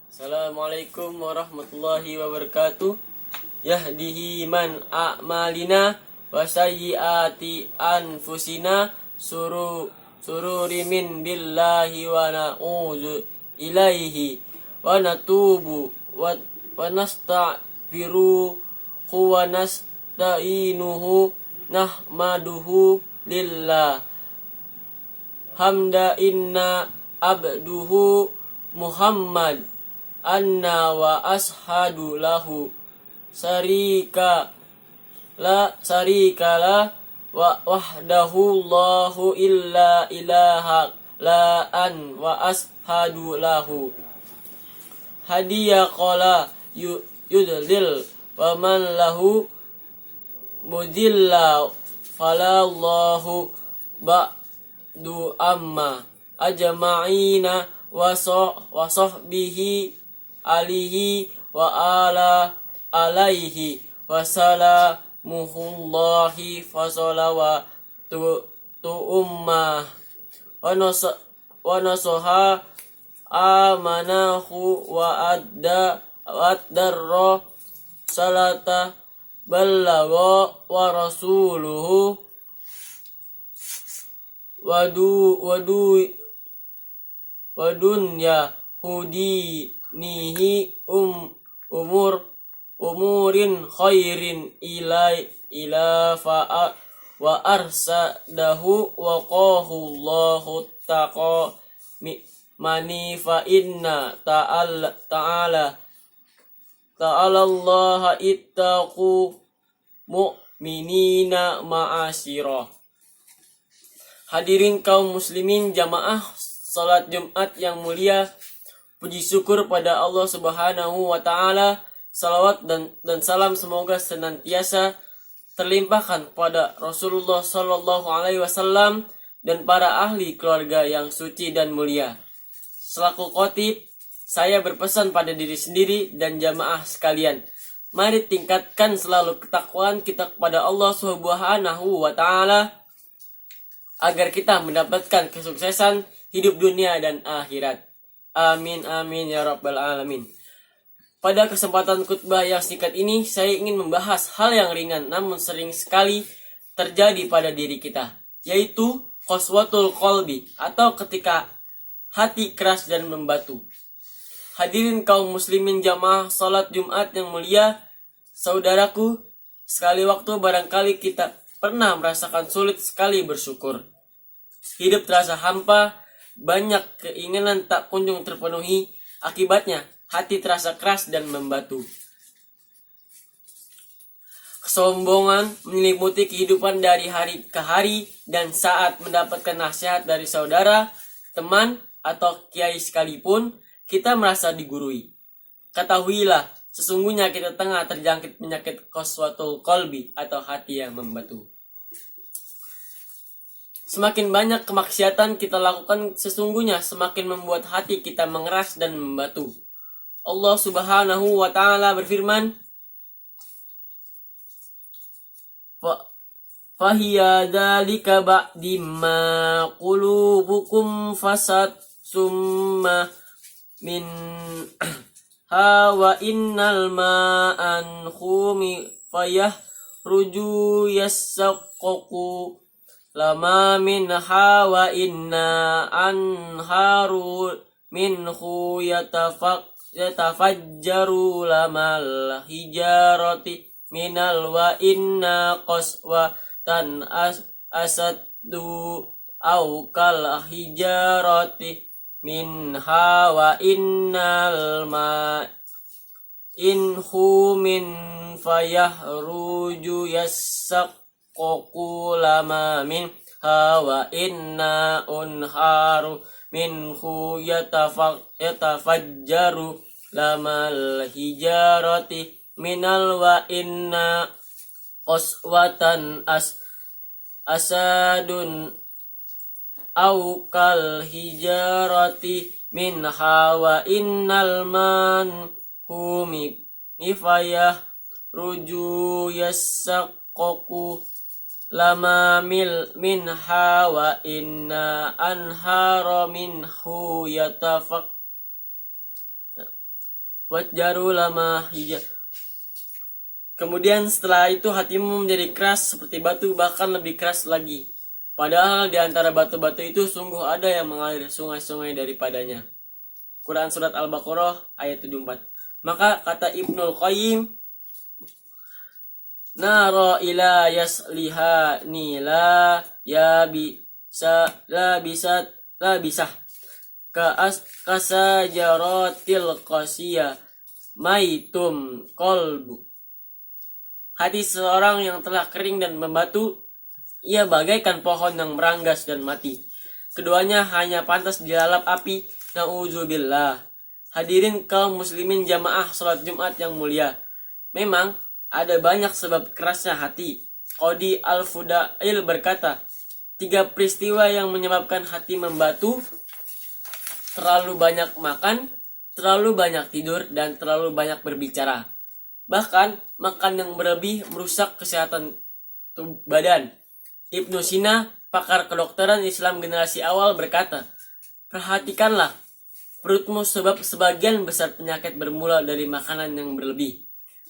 Assalamualaikum warahmatullahi wabarakatuh. Yahdihi man a'malina wa sayyiati anfusina sururi min billahi wa na'udzu ilaihi wa natubu wa nastaghfiru wa nasta'inuhu nahmaduhu lillah hamda inna abduhu Muhammad anna wa ashadu lahu sarika la wa wahdahu Allahu illa ilaha la an wa ashadu lahu hadiya qala yudlil wa man lahu mudilla falallahu ba'du amma ajma'ina wa sahbihi alihi wa ala alaihi wa salamuhullahi fa salawatu ummah wa nasoha amanahu wa addarra salata ballagha wa rasuluhu wadunya hudinihi umurin khairin ila fa'a wa arsadahu wa qahu Allahu taqa mani fa inna ta'ala Allah ittaqu mu'minina ma'asyirah. Hadirin kaum muslimin jamaah salat Jumat yang mulia, puji syukur pada Allah Subhanahu wa taala, salawat dan salam semoga senantiasa terlimpahkan pada Rasulullah sallallahu alaihi wasallam dan para ahli keluarga yang suci dan mulia. Selaku khatib, saya berpesan pada diri sendiri dan jamaah sekalian, mari tingkatkan selalu ketakwaan kita kepada Allah Subhanahu wa taala agar kita mendapatkan kesuksesan hidup dunia dan akhirat. Amin amin ya rabbal alamin. Pada kesempatan khutbah yang singkat ini, saya ingin membahas hal yang ringan namun sering sekali terjadi pada diri kita, yaitu qaswatul qalbi atau ketika hati keras dan membatu. Hadirin kaum muslimin jamaah salat Jumat yang mulia, saudaraku, sekali waktu barangkali kita pernah merasakan sulit sekali bersyukur. Hidup terasa hampa, banyak keinginan tak kunjung terpenuhi, akibatnya hati terasa keras dan membatu. Kesombongan menyelimuti kehidupan dari hari ke hari, dan saat mendapatkan nasihat dari saudara, teman, atau kiai sekalipun, kita merasa digurui. Ketahuilah, sesungguhnya kita tengah terjangkit penyakit qaswatul qalbi atau hati yang membatu. Semakin banyak kemaksiatan kita lakukan, sesungguhnya semakin membuat hati kita mengeras dan membatu. Allah Subhanahu wa taala berfirman, "Fahiya dzalika ba'di ma qulubukum fasad summa min wa innal ma'an khumi fayah ruju yasaqqu lama minha wa inna anharu minhu yatafajjaru lamal hijarati minal wa inna qaswatan asaddu au kal hijarati minha wa innal ma inhu min fayahruju yasaqqu lama min hawa inna unharu minhu yatafajjaru lamal hijarati minal wa inna qaswatan asadun au kal hijarati min hawa innal man humi mifayah ruju yasaqqu lama minha wa inna anhara minhu wajjaru lama hija. Kemudian setelah itu hatimu menjadi keras seperti batu, bahkan lebih keras lagi. Padahal di antara batu-batu itu sungguh ada yang mengalir sungai-sungai daripadanya. Quran Surat Al-Baqarah ayat 74. Maka kata Ibnul Qayyim, naro ila yasliha nila ya bisa kasajaratil qasiyah maitum kolbu. Hati seseorang yang telah kering dan membatu, ia bagaikan pohon yang meranggas dan mati. Keduanya hanya pantas dilalap api. Na'udzubillah. Hadirin kaum muslimin jamaah salat Jumat yang mulia. Memang ada banyak sebab kerasnya hati. Qadi Al-Fudail berkata, 3 peristiwa yang menyebabkan hati membatu: terlalu banyak makan, terlalu banyak tidur, dan terlalu banyak berbicara. Bahkan, makan yang berlebih merusak kesehatan badan. Ibnu Sina, pakar kedokteran Islam generasi awal, berkata, perhatikanlah perutmu sebab sebagian besar penyakit bermula dari makanan yang berlebih.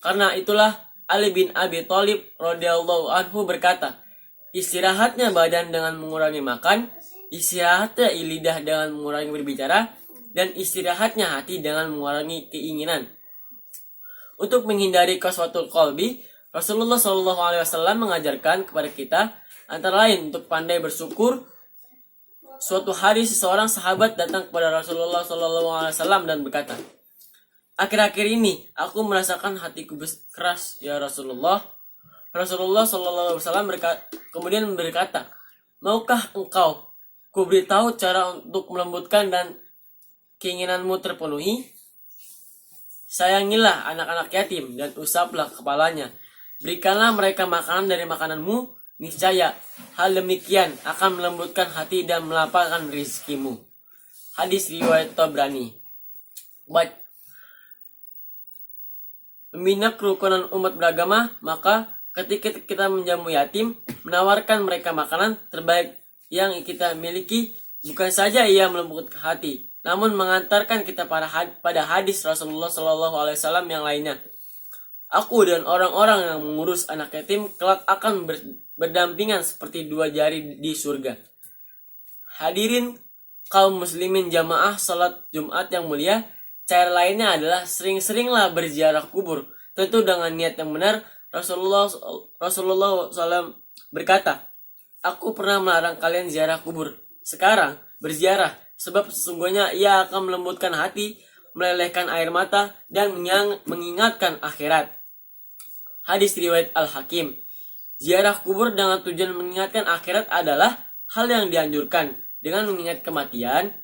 Karena itulah Ali bin Abi Thalib radhiyallahu anhu berkata, istirahatnya badan dengan mengurangi makan, istirahatnya lidah dengan mengurangi berbicara, dan istirahatnya hati dengan mengurangi keinginan. Untuk menghindari qaswatul qalbi, Rasulullah SAW mengajarkan kepada kita antara lain untuk pandai bersyukur. Suatu hari seseorang sahabat datang kepada Rasulullah SAW dan berkata, akhir-akhir ini aku merasakan hatiku keras ya Rasulullah. Rasulullah SAW kemudian berkata, maukah engkau kuberitahu cara untuk melembutkan dan keinginanmu terpenuhi? Sayangilah anak-anak yatim dan usaplah kepalanya. Berikanlah mereka makanan dari makananmu. Niscaya hal demikian akan melembutkan hati dan melapangkan rizkimu. Hadis riwayat Tabrani. Membina kerukunan umat beragama, maka ketika kita menjamu yatim, menawarkan mereka makanan terbaik yang kita miliki, bukan saja ia melembutkan hati, namun mengantarkan kita pada hadis Rasulullah SAW yang lainnya. Aku dan orang-orang yang mengurus anak yatim kelak akan berdampingan seperti 2 jari di surga. Hadirin kaum muslimin jamaah salat Jumat yang mulia, cara lainnya adalah sering-seringlah berziarah kubur. Tentu dengan niat yang benar. Rasulullah SAW berkata, aku pernah melarang kalian ziarah kubur. Sekarang berziarah, sebab sesungguhnya ia akan melembutkan hati, melelehkan air mata, dan mengingatkan akhirat. Hadis riwayat Al-Hakim. Ziarah kubur dengan tujuan mengingatkan akhirat adalah hal yang dianjurkan. Dengan mengingat kematian,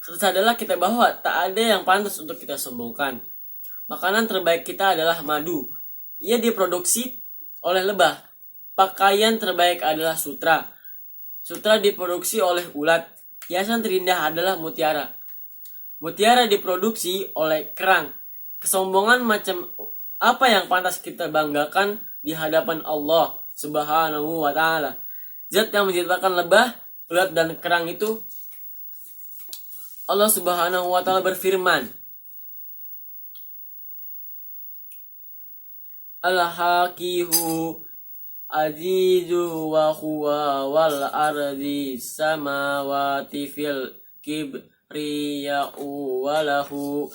sadarlah kita bahwa tak ada yang pantas untuk kita sombongkan. Makanan terbaik kita adalah madu. Ia diproduksi oleh lebah. Pakaian terbaik adalah sutra. Sutra diproduksi oleh ulat. Hiasan terindah adalah mutiara. Mutiara diproduksi oleh kerang. Kesombongan macam apa yang pantas kita banggakan di hadapan Allah Subhanahu wa Ta'ala? Zat yang menciptakan lebah, ulat, dan kerang itu, Allah Subhanahu wa Ta'ala berfirman, Al-Hakihu azizu wa huwa wal ardi samawati fil kibriya'u walahu.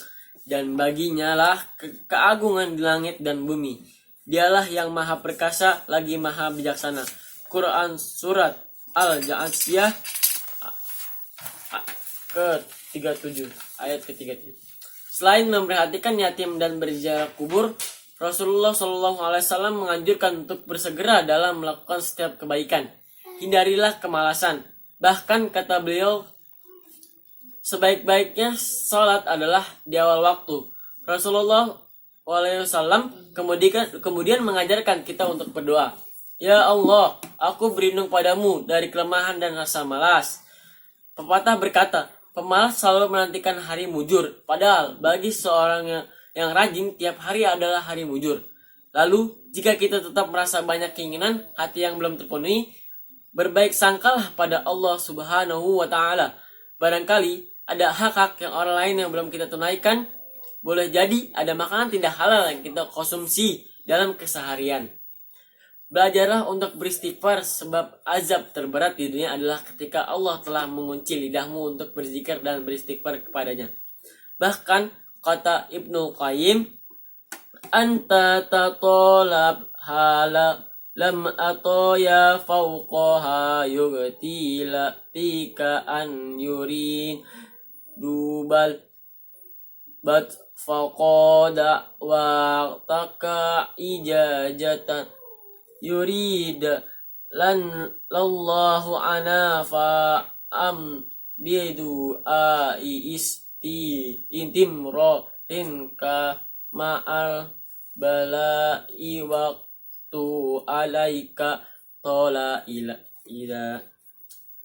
Dan baginya lah keagungan di langit dan bumi. Dialah yang maha perkasa lagi maha bijaksana. Quran Surat Al-Ja'asiyah ke-37 ayat ke-37. Selain memperhatikan yatim dan berziarah kubur, Rasulullah SAW menganjurkan untuk bersegera dalam melakukan setiap kebaikan. Hindarilah kemalasan. Bahkan kata beliau, sebaik-baiknya salat adalah di awal waktu. Rasulullah SAW kemudian mengajarkan kita untuk berdoa. Ya Allah, aku berlindung padamu dari kelemahan dan rasa malas. Pepatah berkata, pemalas selalu menantikan hari mujur. Padahal bagi seorang yang rajin, tiap hari adalah hari mujur. Lalu, jika kita tetap merasa banyak keinginan, hati yang belum terpenuhi, berbaik sangkalah pada Allah Subhanahu wa Ta'ala. Barangkali ada hak-hak yang orang lain yang belum kita tunaikan. boleh jadi ada makanan tidak halal yang kita konsumsi dalam keseharian. Belajarlah untuk beristighfar sebab azab terberat di dunia adalah ketika Allah telah mengunci lidahmu untuk berzikir dan beristighfar kepadanya. Bahkan kata Ibnu Qayyim, anta tatolab hala lam atoya fauqaha yugtila tika an yurin dubal bat faqada wa taka ijajatan yurid lan lallahu ana fa am bidu ai isti intimro tinka ma'al balai waktu alaika tola ila.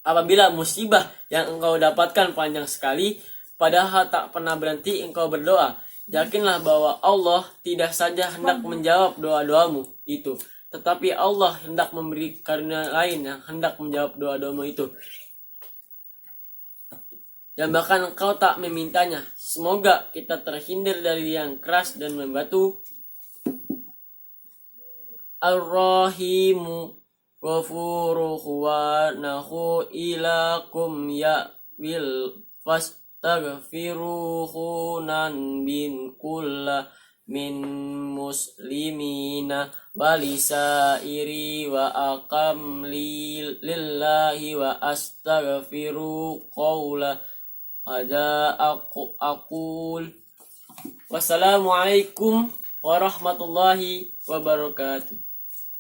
Apabila musibah yang engkau dapatkan panjang sekali, padahal tak pernah berhenti engkau berdoa, yakinlah bahwa Allah tidak saja hendak menjawab doa-doamu itu, tetapi Allah hendak memberi karunia lain yang hendak menjawab doa-doamu itu. Dan bahkan engkau tak memintanya. Semoga kita terhindar dari yang keras dan membatu. Ar-Rahimu Ghafuruhu wa nahu ilakum ya wil fastaghfiruhu nan bin kulla min muslimina walisairi wa aqam lillahi wa astaghfiru qawla ada aqul. Wassalamualaikum warahmatullahi wabarakatuh.